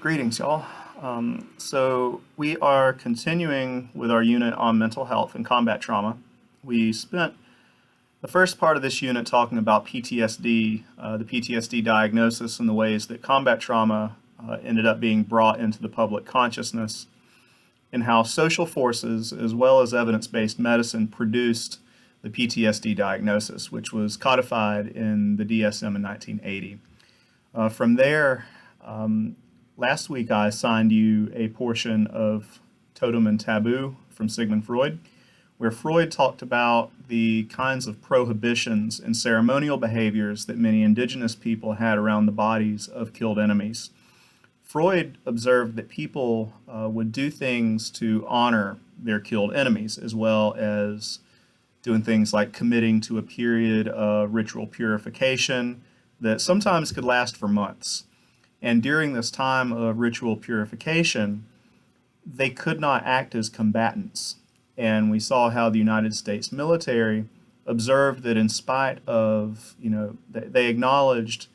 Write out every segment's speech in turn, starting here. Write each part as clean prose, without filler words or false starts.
Greetings, y'all. So we are continuing with our unit on mental health and combat trauma. We spent the first part of this unit talking about PTSD, the PTSD diagnosis, and the ways that combat trauma ended up being brought into the public consciousness, and how social forces, as well as evidence-based medicine, produced the PTSD diagnosis, which was codified in the DSM in 1980. From there, last week I assigned you a portion of Totem and Taboo from Sigmund Freud, where Freud talked about the kinds of prohibitions and ceremonial behaviors that many indigenous people had around the bodies of killed enemies. Freud observed that people would do things to honor their killed enemies, as well as doing things like committing to a period of ritual purification that sometimes could last for months. And during this time of ritual purification, they could not act as combatants. And we saw how the United States military observed that in spite of, they acknowledged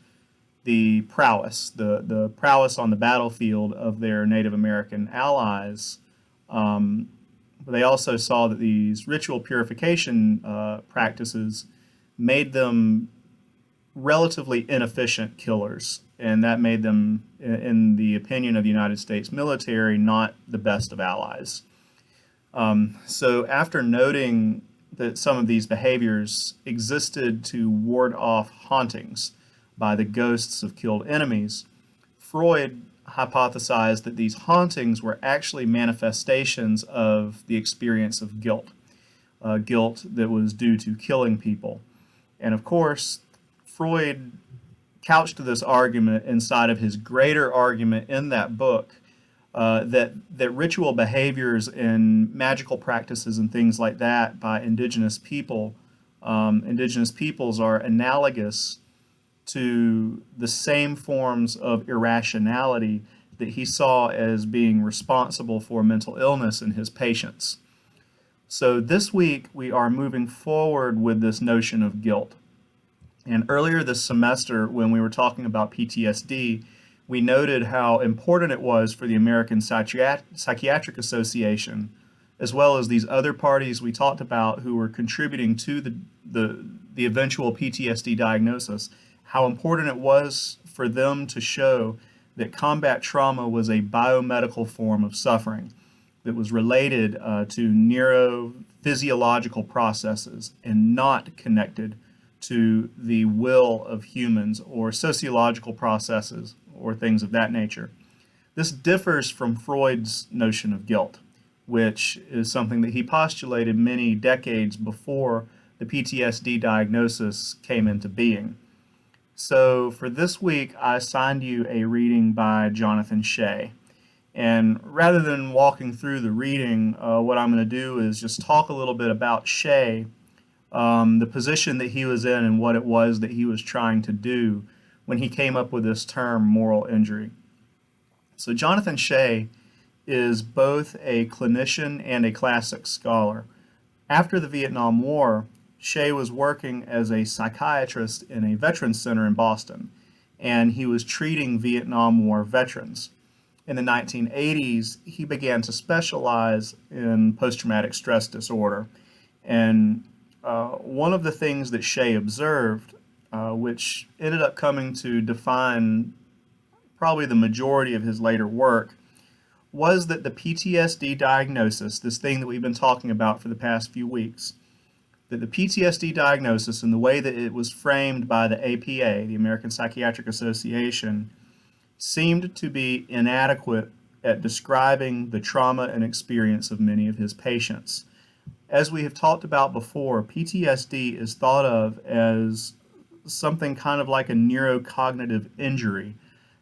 the prowess, the prowess on the battlefield of their Native American allies. They also saw that these ritual purification practices made them relatively inefficient killers, and that made them, in the opinion of the United States military, not the best of allies. So after noting that some of these behaviors existed to ward off hauntings by the ghosts of killed enemies, Freud hypothesized that these hauntings were actually manifestations of the experience of guilt, guilt that was due to killing people. And of course, Freud couched this argument inside of his greater argument in that book that ritual behaviors and magical practices and things like that by indigenous peoples are analogous to the same forms of irrationality that he saw as being responsible for mental illness in his patients. So this week we are moving forward with this notion of guilt. And earlier this semester, when we were talking about PTSD, we noted how important it was for the American Psychiatric Association, as well as these other parties we talked about who were contributing to the eventual PTSD diagnosis, how important it was for them to show that combat trauma was a biomedical form of suffering that was related to neurophysiological processes and not connected to the will of humans or sociological processes or things of that nature. This differs from Freud's notion of guilt, which is something that he postulated many decades before the PTSD diagnosis came into being. So for this week, I assigned you a reading by Jonathan Shay. And rather than walking through the reading, what I'm going to do is just talk a little bit about Shay, the position that he was in and what it was that he was trying to do when he came up with this term moral injury. So Jonathan Shay is both a clinician and a classic scholar. After the Vietnam War, Shay was working as a psychiatrist in a veterans center in Boston, and he was treating Vietnam War veterans. In the 1980s, he began to specialize in post-traumatic stress disorder, and one of the things that Shay observed, which ended up coming to define probably the majority of his later work, was that the PTSD diagnosis, this thing that we've been talking about for the past few weeks, that the PTSD diagnosis and the way that it was framed by the APA, the American Psychiatric Association, seemed to be inadequate at describing the trauma and experience of many of his patients. As we have talked about before, PTSD is thought of as something kind of like a neurocognitive injury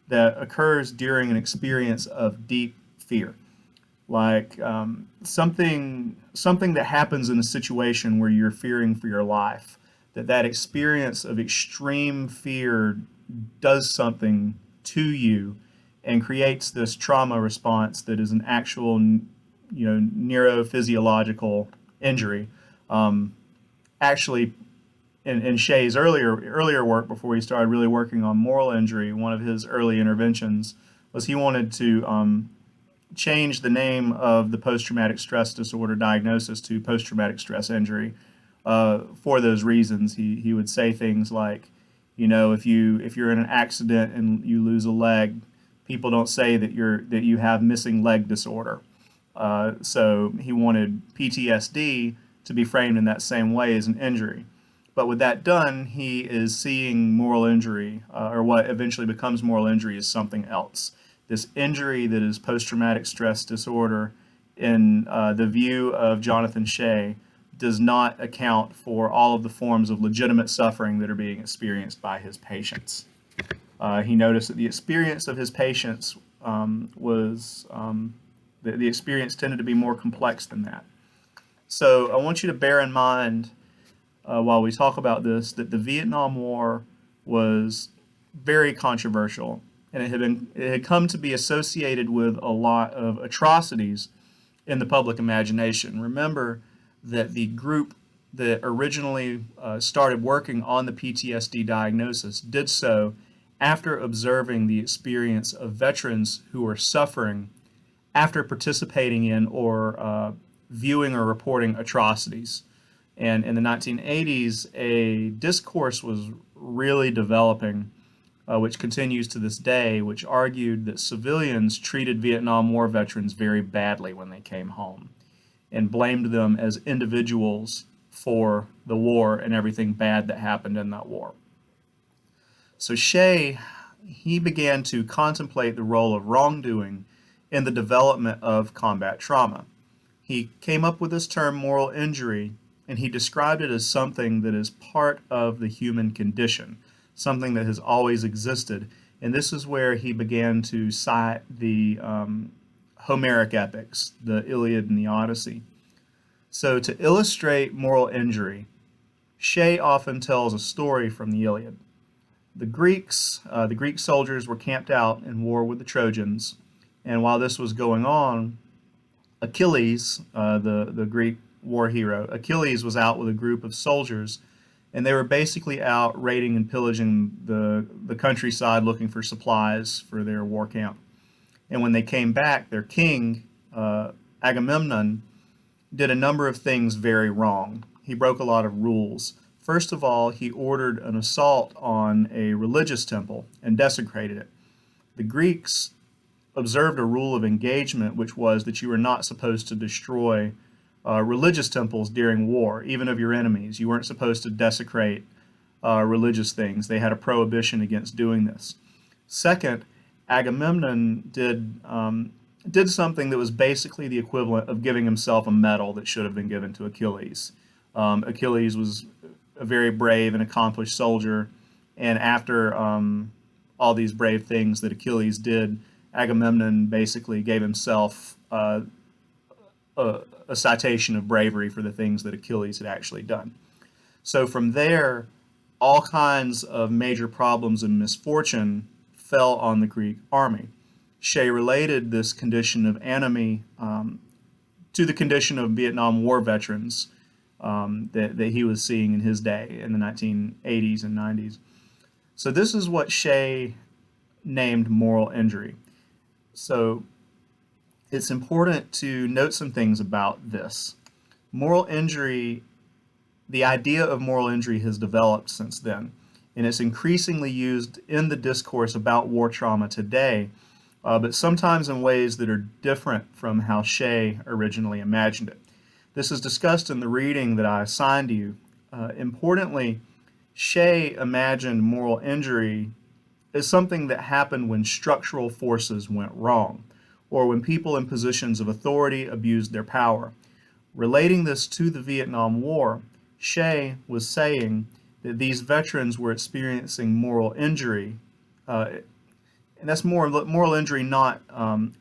that occurs during an experience of deep fear. Like something that happens in a situation where you're fearing for your life, that experience of extreme fear does something to you and creates this trauma response that is an actual, neurophysiological injury. Actually, in Shay's earlier work, before he started really working on moral injury, one of his early interventions was he wanted to change the name of the post-traumatic stress disorder diagnosis to post-traumatic stress injury. For those reasons, he would say things like, if you're in an accident and you lose a leg, people don't say that you have missing leg disorder. So he wanted PTSD to be framed in that same way as an injury. But with that done, he is seeing moral injury, or what eventually becomes moral injury, as something else. This injury that is post-traumatic stress disorder, in the view of Jonathan Shay, does not account for all of the forms of legitimate suffering that are being experienced by his patients. He noticed that the experience of his patients the experience tended to be more complex than that. So I want you to bear in mind, while we talk about this, that the Vietnam War was very controversial, and it had come to be associated with a lot of atrocities in the public imagination. Remember that the group that originally started working on the PTSD diagnosis did so after observing the experience of veterans who were suffering after participating in or viewing or reporting atrocities. And in the 1980s, a discourse was really developing, which continues to this day, which argued that civilians treated Vietnam War veterans very badly when they came home and blamed them as individuals for the war and everything bad that happened in that war. So Shay, he began to contemplate the role of wrongdoing in the development of combat trauma. He came up with this term moral injury, and he described it as something that is part of the human condition, something that has always existed. And this is where he began to cite the Homeric epics, the Iliad and the Odyssey. So to illustrate moral injury, Shay often tells a story from the Iliad. The Greek soldiers were camped out in war with the Trojans, and while this was going on, Achilles, the Greek war hero, Achilles was out with a group of soldiers, and they were basically out raiding and pillaging the countryside looking for supplies for their war camp. And when they came back, their king, Agamemnon, did a number of things very wrong. He broke a lot of rules. First of all, he ordered an assault on a religious temple and desecrated it. The Greeks observed a rule of engagement, which was that you were not supposed to destroy religious temples during war, even of your enemies. You weren't supposed to desecrate religious things. They had a prohibition against doing this. Second, Agamemnon did something that was basically the equivalent of giving himself a medal that should have been given to Achilles. Achilles was a very brave and accomplished soldier, and after all these brave things that Achilles did, Agamemnon basically gave himself a citation of bravery for the things that Achilles had actually done. So from there, all kinds of major problems and misfortune fell on the Greek army. Shay related this condition of anomie to the condition of Vietnam War veterans that he was seeing in his day in the 1980s and 90s. So this is what Shay named moral injury. So it's important to note some things about this. Moral injury, the idea of moral injury has developed since then, and it's increasingly used in the discourse about war trauma today, but sometimes in ways that are different from how Shay originally imagined it. This is discussed in the reading that I assigned you. Importantly, Shay imagined moral injury as something that happened when structural forces went wrong, or when people in positions of authority abused their power. Relating this to the Vietnam War, Shay was saying that these veterans were experiencing moral injury, and that's moral injury not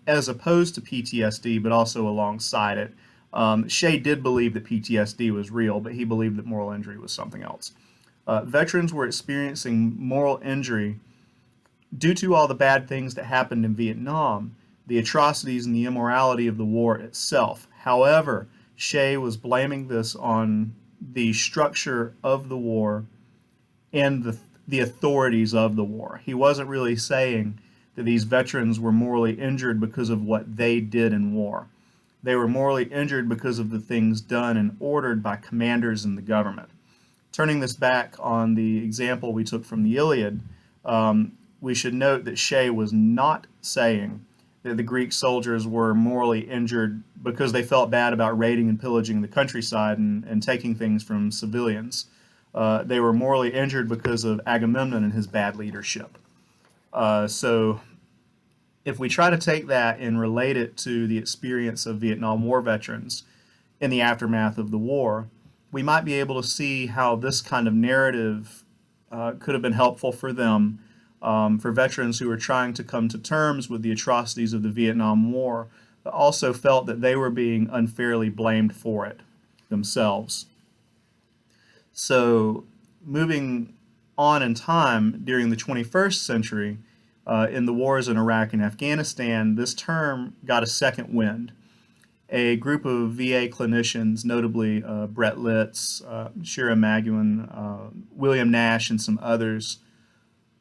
as opposed to PTSD, but also alongside it. Shay did believe that PTSD was real, but he believed that moral injury was something else. Veterans were experiencing moral injury due to all the bad things that happened in Vietnam, the atrocities and the immorality of the war itself. However, Shay was blaming this on the structure of the war and the authorities of the war. He wasn't really saying that these veterans were morally injured because of what they did in war. They were morally injured because of the things done and ordered by commanders in the government. Turning this back on the example we took from the Iliad, we should note that Shay was not saying that the Greek soldiers were morally injured because they felt bad about raiding and pillaging the countryside and taking things from civilians. They were morally injured because of Agamemnon and his bad leadership. So if we try to take that and relate it to the experience of Vietnam War veterans in the aftermath of the war, we might be able to see how this kind of narrative could have been helpful for them, for veterans who were trying to come to terms with the atrocities of the Vietnam War, but also felt that they were being unfairly blamed for it themselves. So, moving on in time during the 21st century, in the wars in Iraq and Afghanistan, this term got a second wind. A group of VA clinicians, notably Brett Litz, Shira Maguin, William Nash, and some others,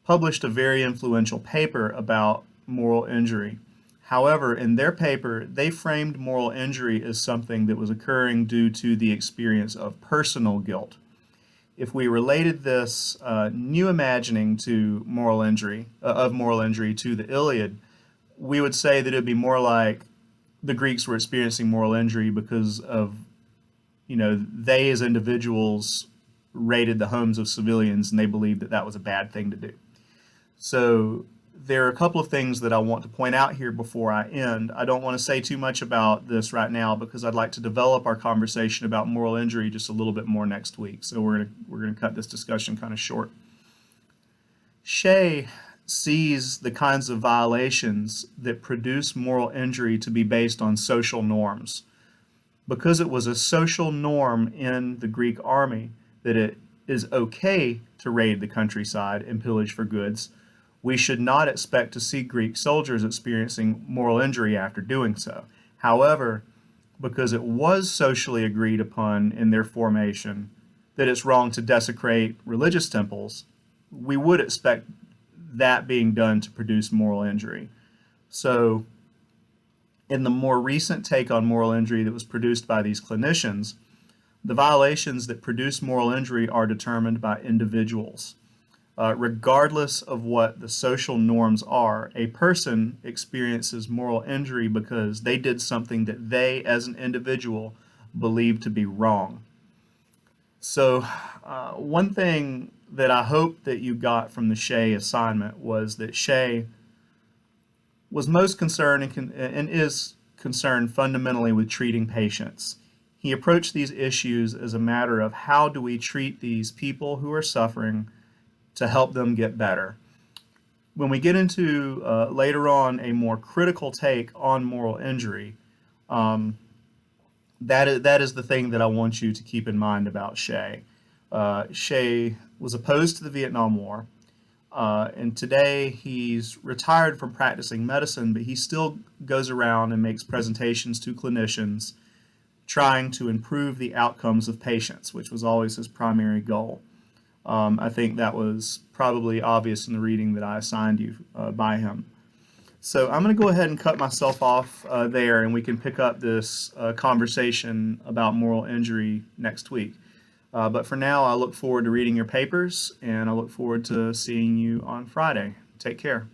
published a very influential paper about moral injury. However, in their paper, they framed moral injury as something that was occurring due to the experience of personal guilt. If we related this new imagining to moral injury, of moral injury to the Iliad, we would say that it would be more like the Greeks were experiencing moral injury because of, they as individuals raided the homes of civilians and they believed that that was a bad thing to do. So there are a couple of things that I want to point out here before I end. I don't want to say too much about this right now because I'd like to develop our conversation about moral injury just a little bit more next week. So we're gonna cut this discussion kind of short. Shay sees the kinds of violations that produce moral injury to be based on social norms. Because it was a social norm in the Greek army that it is okay to raid the countryside and pillage for goods, we should not expect to see Greek soldiers experiencing moral injury after doing so. However, because it was socially agreed upon in their formation that it's wrong to desecrate religious temples, we would expect that being done to produce moral injury. So, in the more recent take on moral injury that was produced by these clinicians, the violations that produce moral injury are determined by individuals. Regardless of what the social norms are, a person experiences moral injury because they did something that they, as an individual, believe to be wrong. So, one thing that I hope that you got from the Shay assignment was that Shay was most concerned and is concerned fundamentally with treating patients. He approached these issues as a matter of how do we treat these people who are suffering to help them get better. When we get into later on a more critical take on moral injury, that is the thing that I want you to keep in mind about Shay. Shay was opposed to the Vietnam War, and today he's retired from practicing medicine, but he still goes around and makes presentations to clinicians trying to improve the outcomes of patients, which was always his primary goal. I think that was probably obvious in the reading that I assigned you by him. So I'm going to go ahead and cut myself off there, and we can pick up this conversation about moral injury next week. But for now, I look forward to reading your papers, and I look forward to seeing you on Friday. Take care.